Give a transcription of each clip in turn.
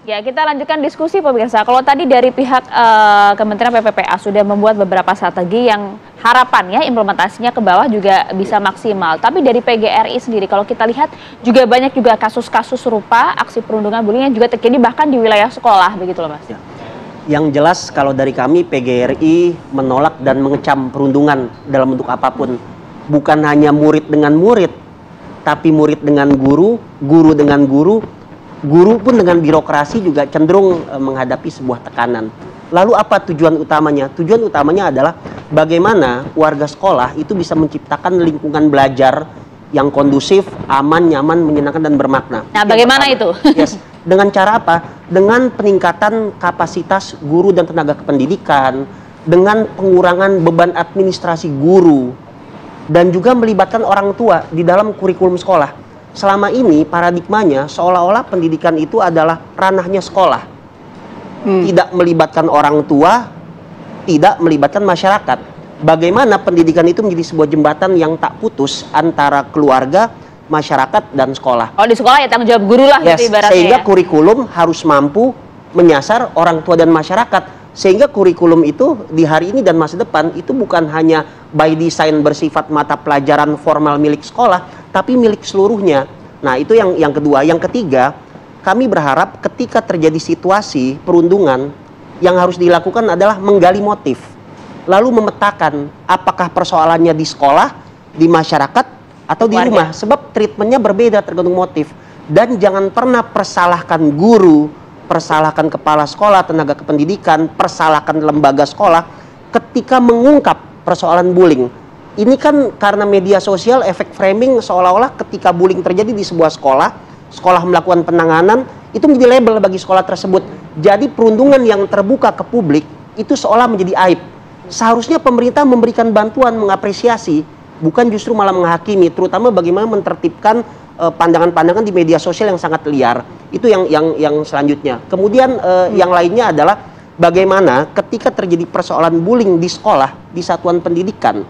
Ya, kita lanjutkan diskusi pemirsa. Kalau tadi dari pihak Kementerian PPPA sudah membuat beberapa strategi yang harapannya implementasinya ke bawah juga bisa maksimal. Tapi dari PGRI sendiri, kalau kita lihat juga banyak juga kasus-kasus serupa, aksi perundungan bullying yang juga terjadi bahkan di wilayah sekolah, begitu loh Mas. Ya. Yang jelas kalau dari kami PGRI menolak dan mengecam perundungan dalam bentuk apapun. Bukan hanya murid dengan murid, tapi murid dengan guru, guru dengan guru, guru pun dengan birokrasi juga cenderung menghadapi sebuah tekanan. Lalu apa tujuan utamanya? Tujuan utamanya adalah bagaimana warga sekolah itu bisa menciptakan lingkungan belajar yang kondusif, aman, nyaman, menyenangkan, dan bermakna. Nah, bagaimana itu? Yes. Dengan cara apa? Dengan peningkatan kapasitas guru dan tenaga kependidikan, dengan pengurangan beban administrasi guru, dan juga melibatkan orang tua di dalam kurikulum sekolah. Selama ini paradigmanya seolah-olah pendidikan itu adalah ranahnya sekolah. Tidak melibatkan orang tua, tidak melibatkan masyarakat. Bagaimana pendidikan itu menjadi sebuah jembatan yang tak putus antara keluarga, masyarakat, dan sekolah. Oh, di sekolah ya tanggung jawab guru lah gitu ibaratnya. Sehingga ya? kurikulum harus mampu menyasar orang tua dan masyarakat. Sehingga kurikulum itu di hari ini dan masa depan itu bukan hanya by design bersifat mata pelajaran formal milik sekolah, tapi milik seluruhnya. Nah, itu yang kedua. Yang ketiga, kami berharap ketika terjadi situasi perundungan, yang harus dilakukan adalah menggali motif. Lalu memetakan apakah persoalannya di sekolah, di masyarakat, atau di rumah. Sebab treatmentnya berbeda tergantung motif. Dan jangan pernah persalahkan guru, persalahkan kepala sekolah, tenaga kependidikan, persalahkan lembaga sekolah ketika mengungkap persoalan bullying. Ini kan karena media sosial, efek framing seolah-olah ketika bullying terjadi di sebuah sekolah, sekolah melakukan penanganan, itu menjadi label bagi sekolah tersebut. Jadi perundungan yang terbuka ke publik itu seolah menjadi aib. Seharusnya pemerintah memberikan bantuan, mengapresiasi, bukan justru malah menghakimi, terutama bagaimana menertibkan pandangan-pandangan di media sosial yang sangat liar. Itu yang selanjutnya. Kemudian yang lainnya adalah bagaimana ketika terjadi persoalan bullying di sekolah, di satuan pendidikan,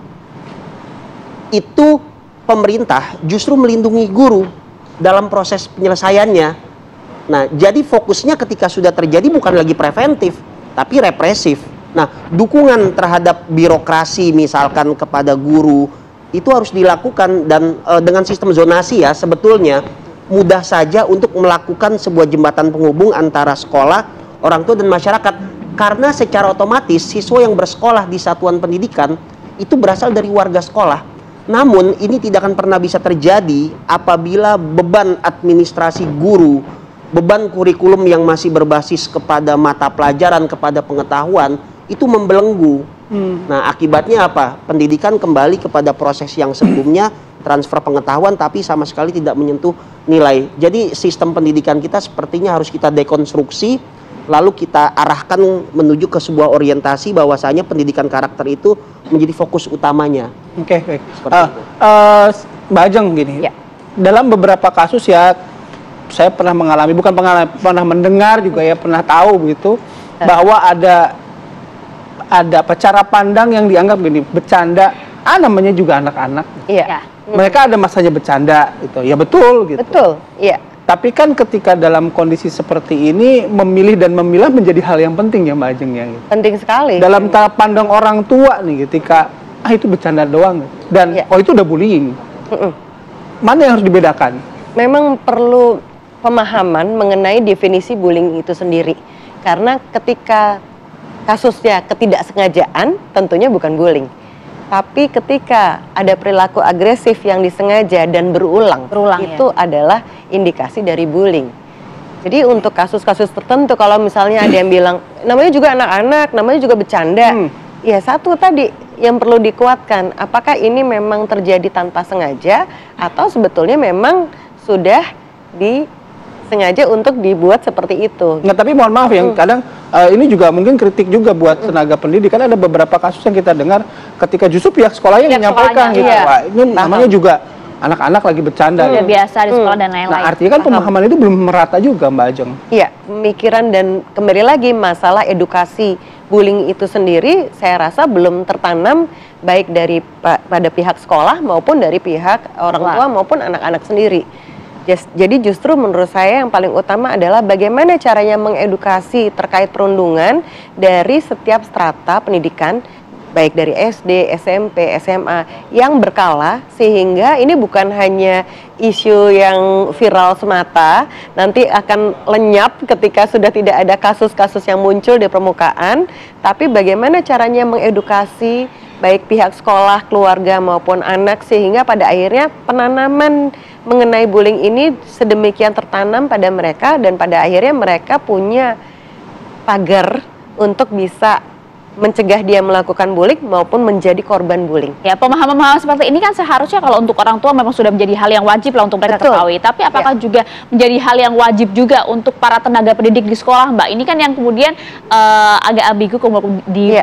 itu pemerintah justru melindungi guru dalam proses penyelesaiannya. Nah, jadi fokusnya ketika sudah terjadi bukan lagi preventif, tapi represif. Nah, dukungan terhadap birokrasi misalkan kepada guru itu harus dilakukan, dan dengan sistem zonasi ya sebetulnya mudah saja untuk melakukan sebuah jembatan penghubung antara sekolah, orang tua, dan masyarakat. Karena secara otomatis siswa yang bersekolah di satuan pendidikan itu berasal dari warga sekolah. Namun ini tidak akan pernah bisa terjadi apabila beban administrasi guru, beban kurikulum yang masih berbasis kepada mata pelajaran, kepada pengetahuan itu membelenggu. Nah, akibatnya apa? Pendidikan kembali kepada proses yang sebelumnya, transfer pengetahuan tapi sama sekali tidak menyentuh nilai. Jadi sistem pendidikan kita sepertinya harus kita dekonstruksi, lalu kita arahkan menuju ke sebuah orientasi bahwasanya pendidikan karakter itu menjadi fokus utamanya. Oke, baik. Seperti itu. Mbak Ajeng gini, Ya. dalam beberapa kasus ya saya pernah mengalami, bukan pernah mendengar juga ya, pernah tahu begitu bahwa ada cara pandang yang dianggap gini, bercanda, namanya juga anak-anak. Iya. Mereka ada masanya bercanda gitu. Ya betul gitu. Betul, iya. Tapi kan ketika dalam kondisi seperti ini memilih dan memilah menjadi hal yang penting ya Mbak Ajeng ya. Gitu. Penting sekali. Dalam pandang orang tua nih ketika itu bercanda doang dan Ya. itu udah bullying. Mana yang harus dibedakan? Memang perlu pemahaman mengenai definisi bullying itu sendiri. Karena ketika kasusnya ketidaksengajaan, tentunya bukan bullying. Tapi ketika ada perilaku agresif yang disengaja dan berulang itu adalah indikasi dari bullying. Jadi untuk kasus-kasus tertentu, kalau misalnya ada yang bilang, namanya juga anak-anak, namanya juga bercanda. Ya satu tadi yang perlu dikuatkan, apakah ini memang terjadi tanpa sengaja, atau sebetulnya memang sudah sengaja untuk dibuat seperti itu. Nah, tapi mohon maaf yang kadang ini juga mungkin kritik juga buat tenaga pendidikan. Ada beberapa kasus yang kita dengar ketika justru pihak sekolahnya menyampaikan gitu. Iya. Wah, ini namanya juga anak-anak lagi bercanda. Udah biasa di sekolah dan lain-lain. Nah, artinya kan pemahaman itu belum merata juga Mbak Ajeng. Iya, pemikiran dan kembali lagi masalah edukasi bullying itu sendiri saya rasa belum tertanam baik dari pada pihak sekolah maupun dari pihak orang tua maupun anak-anak sendiri. Jadi justru menurut saya yang paling utama adalah bagaimana caranya mengedukasi terkait perundungan dari setiap strata pendidikan, baik dari SD, SMP, SMA yang berkala, sehingga ini bukan hanya isu yang viral semata, nanti akan lenyap ketika sudah tidak ada kasus-kasus yang muncul di permukaan, tapi bagaimana caranya mengedukasi baik pihak sekolah, keluarga maupun anak, sehingga pada akhirnya penanaman mengenai bullying ini sedemikian tertanam pada mereka, dan pada akhirnya mereka punya pagar untuk bisa mencegah dia melakukan bullying maupun menjadi korban bullying. Ya, pemahaman-pemahaman seperti ini kan seharusnya kalau untuk orang tua memang sudah menjadi hal yang wajib lah untuk mereka ketahui. Tapi apakah juga menjadi hal yang wajib juga untuk para tenaga pendidik di sekolah, Mbak? Ini kan yang kemudian agak ambigu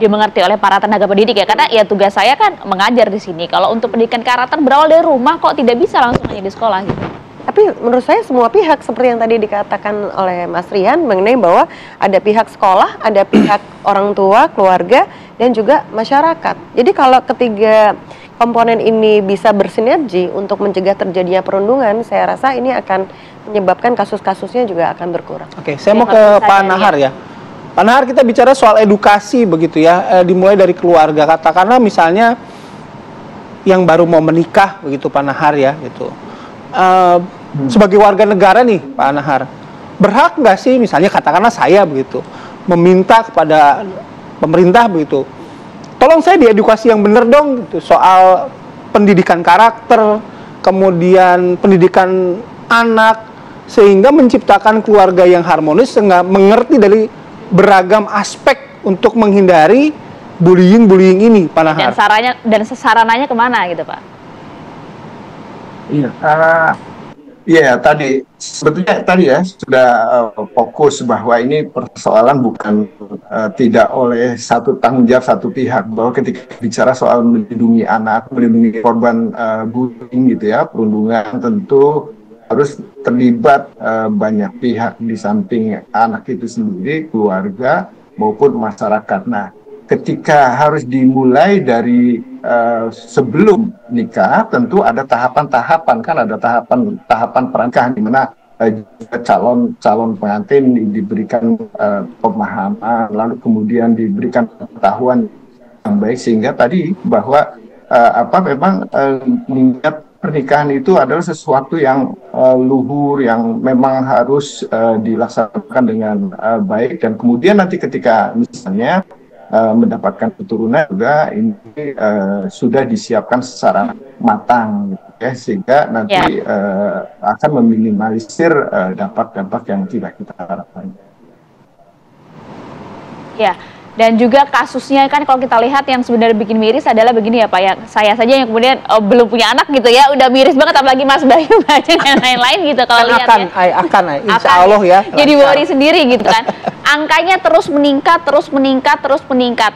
dimengerti oleh para tenaga pendidik ya. Karena ya tugas saya kan mengajar di sini. Kalau untuk pendidikan karakter berawal dari rumah, kok tidak bisa langsung hanya di sekolah gitu? Tapi menurut saya semua pihak seperti yang tadi dikatakan oleh Mas Rian mengenai bahwa ada pihak sekolah, ada pihak orang tua, keluarga, dan juga masyarakat. Jadi kalau ketiga komponen ini bisa bersinergi untuk mencegah terjadinya perundungan, saya rasa ini akan menyebabkan kasus-kasusnya juga akan berkurang. Oke, saya mau ke Pak Nahar ya. Pak Nahar, kita bicara soal edukasi begitu ya, dimulai dari keluarga. Katakanlah misalnya yang baru mau menikah begitu Pak Nahar ya, gitu. Sebagai warga negara nih Pak Nahar, berhak nggak sih misalnya katakanlah saya begitu meminta kepada pemerintah begitu, tolong saya diedukasi yang benar dong gitu, soal pendidikan karakter, kemudian pendidikan anak, sehingga menciptakan keluarga yang harmonis, sehingga mengerti dari beragam aspek untuk menghindari bullying ini Pak Nahar. Dan sarananya kemana gitu Pak? Iya, tadi sebetulnya tadi ya sudah fokus bahwa ini persoalan bukan tidak oleh satu tanggung jawab satu pihak, bahwa ketika bicara soal melindungi anak, melindungi korban bullying gitu ya, perundungan, tentu harus terlibat banyak pihak di samping anak itu sendiri, keluarga maupun masyarakat. Nah, ketika harus dimulai dari sebelum nikah, tentu ada tahapan-tahapan, kan ada tahapan pernikahan di mana calon pengantin diberikan pemahaman, lalu kemudian diberikan pengetahuan yang baik, sehingga tadi bahwa memang niat pernikahan itu adalah sesuatu yang luhur, yang memang harus dilaksanakan dengan baik, dan kemudian nanti ketika misalnya mendapatkan keturunan juga ini sudah disiapkan secara matang gitu ya, sehingga nanti akan meminimalisir dampak-dampak yang tidak kita harapkan. Ya, dan juga kasusnya kan kalau kita lihat yang sebenarnya bikin miris adalah begini ya Pak, ya saya saja yang kemudian belum punya anak gitu ya, udah miris banget, apalagi Mas Bayu dan lain-lain gitu kalau lihat insya Allah ya. Jadi worry sendiri gitu kan. Angkanya terus meningkat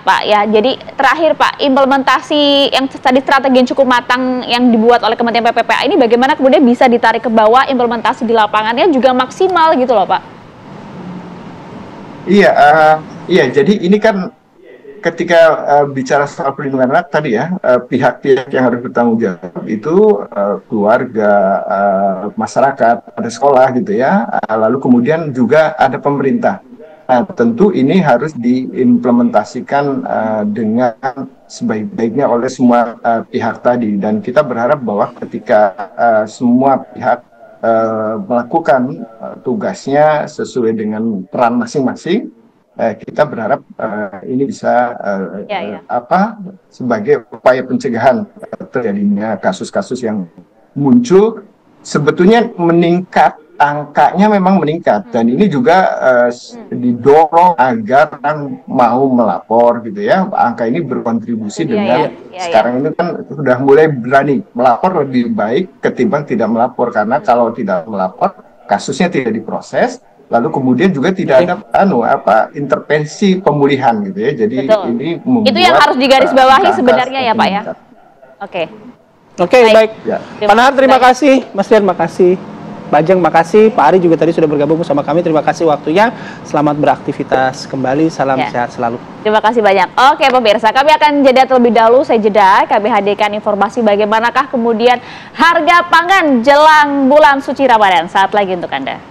Pak ya. Jadi terakhir Pak, implementasi yang tadi strategi yang cukup matang yang dibuat oleh Kementerian PPPA ini bagaimana kemudian bisa ditarik ke bawah, implementasi di lapangannya juga maksimal gitu loh Pak. Iya, jadi ini kan ketika bicara soal perlindungan anak tadi ya, pihak-pihak yang harus bertanggung jawab itu keluarga, masyarakat, ada sekolah gitu ya, lalu kemudian juga ada pemerintah. Nah, tentu ini harus diimplementasikan dengan sebaik-baiknya oleh semua pihak tadi, dan kita berharap bahwa ketika semua pihak melakukan tugasnya sesuai dengan peran masing-masing, kita berharap ini bisa sebagai upaya pencegahan terjadinya kasus-kasus yang muncul. Sebetulnya meningkat, angkanya memang meningkat, dan ini juga didorong agar orang mau melapor gitu ya. Angka ini berkontribusi dengan sekarang ini kan sudah mulai berani melapor lebih baik ketimbang tidak melapor, karena kalau tidak melapor kasusnya tidak diproses, lalu kemudian juga tidak ada intervensi pemulihan gitu ya. Jadi ini membuat itu yang harus digarisbawahi sebenarnya ya Pak ya. Oke, baik. Ya. Pak Nahar terima kasih, Mas Rian makasih. Pak Ajeng, makasih. Pak Ari juga tadi sudah bergabung bersama kami. Terima kasih waktunya. Selamat beraktivitas kembali. Salam sehat selalu. Terima kasih banyak. Oke pemirsa, kami akan jeda terlebih dahulu. Saya jeda, kami hadirkan informasi bagaimanakah kemudian harga pangan jelang bulan suci Ramadan. Saat lagi untuk Anda.